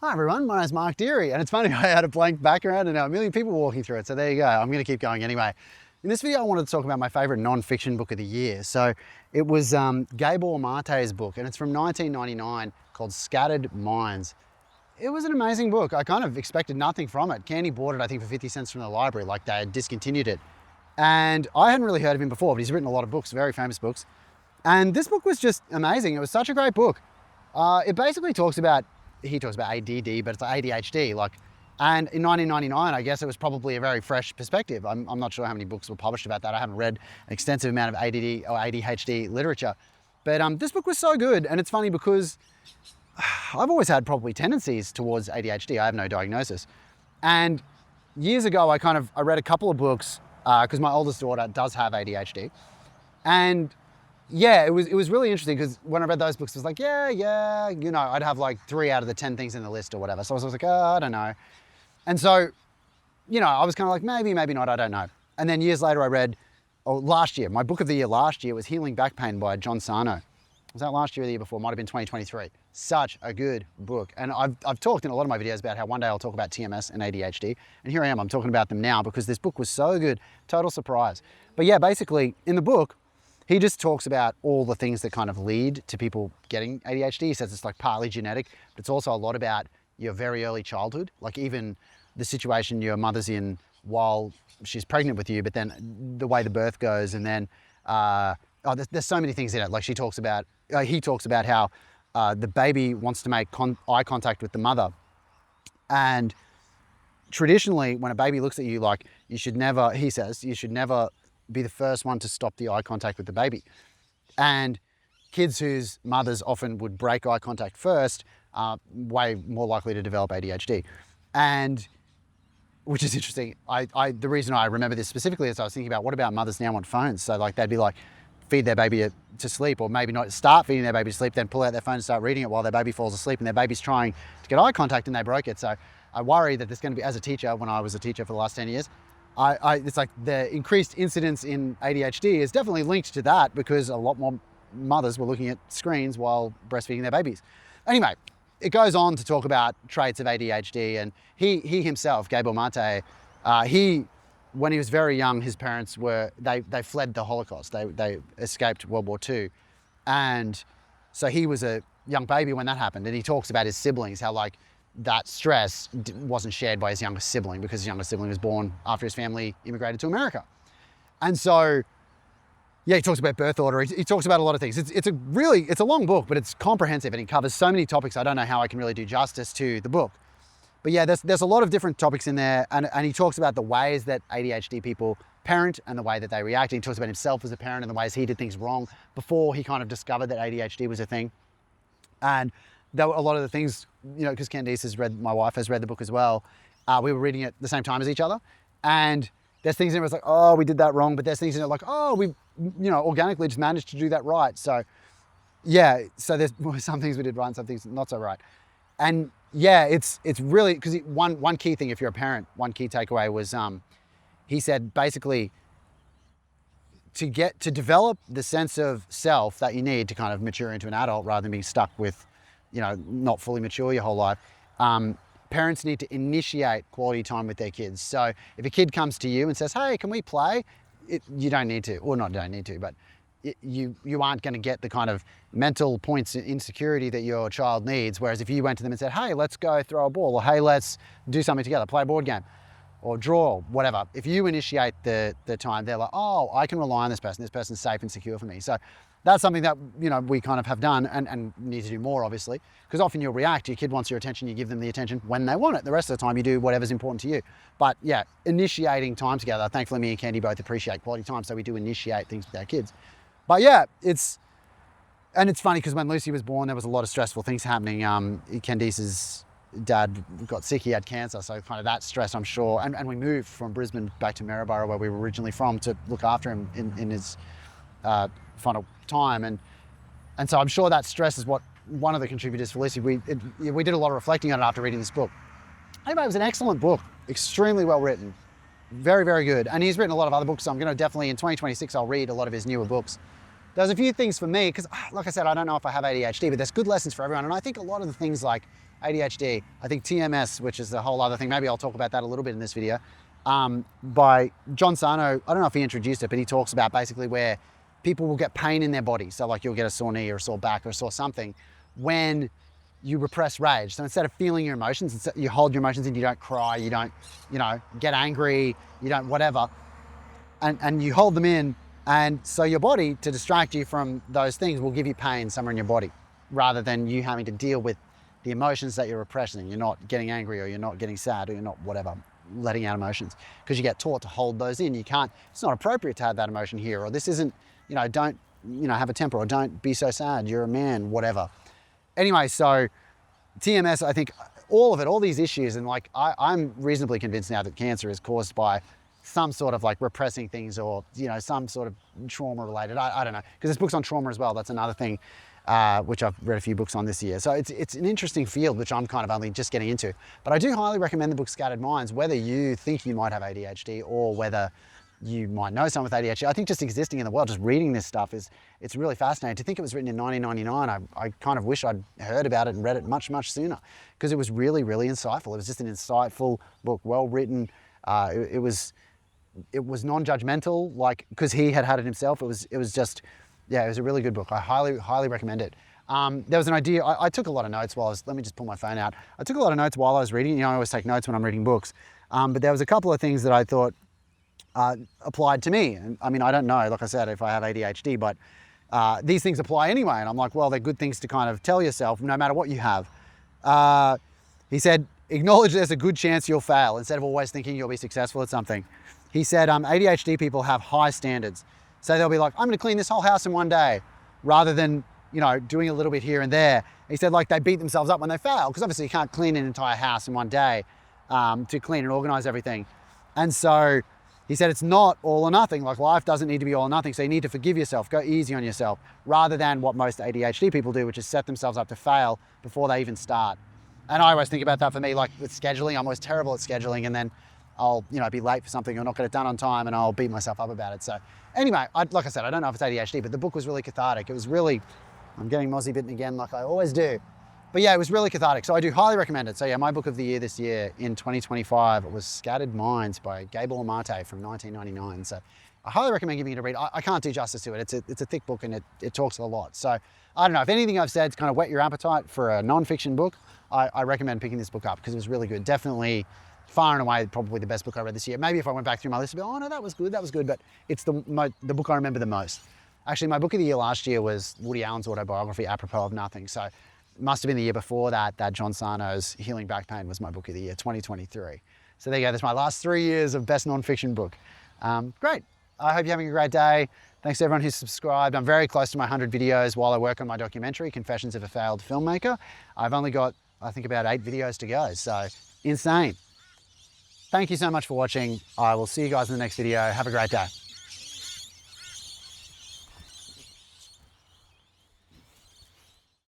Hi everyone, my name's Mark Deere, and it's funny, I had a blank background and now a million people walking through it, so there you go. I'm going to keep going anyway. In this video I wanted to talk about my favourite non-fiction book of the year. So it was Gabor Maté's book, and it's from 1999 called Scattered Minds. It was an amazing book. I kind of expected nothing from it. Candy bought it I think for 50 cents from the library, like they had discontinued it. And I hadn't really heard of him before, but he's written a lot of books, very famous books. And this book was just amazing. It was such a great book. It basically talks about, he talks about ADD, but it's like ADHD. And in 1999, I guess it was probably a very fresh perspective. I'm not sure how many books were published about that. I haven't read an extensive amount of ADD or ADHD literature. But this book was so good, and it's funny because I've always had probably tendencies towards ADHD. I have no diagnosis. And years ago, I read a couple of books because my oldest daughter does have ADHD. And yeah, it was really interesting because when I read those books, it was like, yeah, you know, I'd have like 3 out of the 10 things in the list or whatever. So I was like, I don't know. And so, you know, I was kind of like, maybe not, I don't know. And then years later I read, last year, my book of the year last year was Healing Back Pain by John Sarno. Was that last year or the year before? Might have been 2023. Such a good book. And I've talked in a lot of my videos about how one day I'll talk about TMS and ADHD. And here I am, I'm talking about them now because this book was so good. Total surprise. But yeah, basically in the book, he just talks about all the things that kind of lead to people getting ADHD. He says it's like partly genetic, but it's also a lot about your very early childhood, like even the situation your mother's in while she's pregnant with you, but then the way the birth goes, and then there's so many things in it. Like he talks about how the baby wants to make eye contact with the mother, and traditionally when a baby looks at you, like he says you should never be the first one to stop the eye contact with the baby. And kids whose mothers often would break eye contact first are way more likely to develop ADHD. And which is interesting. The reason I remember this specifically is I was thinking about what about mothers now on phones? So like they'd be like, feed their baby to sleep, or maybe not start feeding their baby to sleep, then pull out their phone and start reading it while their baby falls asleep, and their baby's trying to get eye contact and they broke it. So I worry that there's going to be, as a teacher, when I was a teacher for the last 10 years, it's like the increased incidence in ADHD is definitely linked to that because a lot more mothers were looking at screens while breastfeeding their babies. Anyway, it goes on to talk about traits of ADHD, and he himself, Gabor Maté, when he was very young, his parents they fled the Holocaust. They escaped World War II. And so he was a young baby when that happened. And he talks about his siblings, how like that stress wasn't shared by his youngest sibling because his youngest sibling was born after his family immigrated to America. And so, yeah, he talks about birth order. He talks about a lot of things. It's a long book, but it's comprehensive and it covers so many topics. I don't know how I can really do justice to the book. But yeah, there's a lot of different topics in there. And he talks about the ways that ADHD people parent and the way that they react. And he talks about himself as a parent and the ways he did things wrong before he kind of discovered that ADHD was a thing. And there were a lot of the things, you know, because my wife has read the book as well. We were reading it at the same time as each other. And there's things in it where it's like, oh, we did that wrong. But there's things in it like, oh, we, you know, organically just managed to do that right. So yeah, so there's some things we did right and some things not so right. And yeah, it's really, because one key thing, if you're a parent, one key takeaway was, he said basically to develop the sense of self that you need to kind of mature into an adult rather than being stuck with, you know, not fully mature your whole life. Parents need to initiate quality time with their kids. So if a kid comes to you and says, hey, can we play? You don't need to, or not don't need to, but you aren't going to get the kind of mental points in security that your child needs. Whereas if you went to them and said, hey, let's go throw a ball, or hey, let's do something together, play a board game, or draw, whatever. If you initiate the time, they're like, oh, I can rely on this person. This person's safe and secure for me. So that's something that, you know, we kind of have done and need to do more, obviously, because often you'll react. Your kid wants your attention. You give them the attention when they want it. The rest of the time you do whatever's important to you. But yeah, initiating time together. Thankfully, me and Candy both appreciate quality time. So we do initiate things with our kids. But yeah, it's funny because when Lucy was born, there was a lot of stressful things happening. Candice's dad got sick, he had cancer, so kind of that stress, I'm sure. And we moved from Brisbane back to Maryborough, where we were originally from, to look after him in his final time. And so I'm sure that stress is one of the contributors for Lucy. We did a lot of reflecting on it after reading this book. Anyway, it was an excellent book, extremely well written, very, very good. And he's written a lot of other books, so I'm going to definitely, in 2026, I'll read a lot of his newer books. there's a few things for me, because like I said, I don't know if I have ADHD, but there's good lessons for everyone. And I think a lot of the things like ADHD, I think TMS, which is a whole other thing, maybe I'll talk about that a little bit in this video, by John Sarno. I don't know if he introduced it, but he talks about basically where people will get pain in their body. So like you'll get a sore knee or a sore back or a sore something when you repress rage. So instead of feeling your emotions, you hold your emotions and you don't cry, you don't, get angry, you don't whatever, and you hold them in. And so your body, to distract you from those things, will give you pain somewhere in your body, rather than you having to deal with the emotions that you're repressing. You're not getting angry, or you're not getting sad, or you're not whatever, letting out emotions, because you get taught to hold those in. You can't, it's not appropriate to have that emotion here, or this isn't, don't, have a temper, or don't be so sad, you're a man, whatever. Anyway, so TMS, I think all of it, all these issues, and like I'm reasonably convinced now that cancer is caused by some sort of like repressing things, or some sort of trauma related. I don't know, because there's books on trauma as well. That's another thing which I've read a few books on this year. So it's an interesting field which I'm kind of only just getting into. But I do highly recommend the book Scattered Minds, whether you think you might have ADHD or whether you might know someone with ADHD. I think just existing in the world, just reading this stuff it's really fascinating. To think it was written in 1999, I kind of wish I'd heard about it and read it much, much sooner, because it was really, really insightful. It was just an insightful book, well written. It was non-judgmental, like, because he had it himself. It was just, yeah, it was a really good book. I highly recommend it. There was an idea, I took a lot of notes while let me just pull my phone out. I took a lot of notes while I was reading. I always take notes when I'm reading books. But there was a couple of things that I thought applied to me. And I mean, I don't know, like I said, if I have ADHD, but these things apply anyway. And I'm like, well, they're good things to kind of tell yourself, no matter what you have. He said, acknowledge there's a good chance you'll fail instead of always thinking you'll be successful at something. He said ADHD people have high standards. So they'll be like, I'm gonna clean this whole house in one day, rather than, doing a little bit here and there. He said like they beat themselves up when they fail, because obviously you can't clean an entire house in one day to clean and organize everything. And so he said it's not all or nothing. Like life doesn't need to be all or nothing. So you need to forgive yourself, go easy on yourself, rather than what most ADHD people do, which is set themselves up to fail before they even start. And I always think about that for me, like with scheduling. I'm always terrible at scheduling, and then I'll be late for something or not get it done on time, and I'll beat myself up about it. So anyway, like I said, I don't know if it's ADHD, but the book was really cathartic. It was really, I'm getting mozzie bitten again like I always do. But yeah, it was really cathartic. So I do highly recommend it. So yeah, my book of the year this year in 2025 was Scattered Minds by Gabor Maté from 1999. So I highly recommend giving it a read. I can't do justice to it. It's a thick book, and it talks a lot. So I don't know, if anything I've said to kind of whet your appetite for a non-fiction book, I recommend picking this book up, because it was really good. Definitely far and away probably the best book I read this year. Maybe if I went back through my list, I'd be, oh no, that was good, but it's the book I remember the most. Actually, my book of the year last year was Woody Allen's autobiography, Apropos of Nothing. So it must have been the year before that John Sarno's Healing Back Pain was my book of the year, 2023. So there you go, that's my last 3 years of best non-fiction book. Great, I hope you're having a great day. Thanks to everyone who's subscribed. I'm very close to my 100 videos while I work on my documentary, Confessions of a Failed Filmmaker. I've only got, I think, about 8 videos to go, so insane. Thank you so much for watching. I will see you guys in the next video. Have a great day.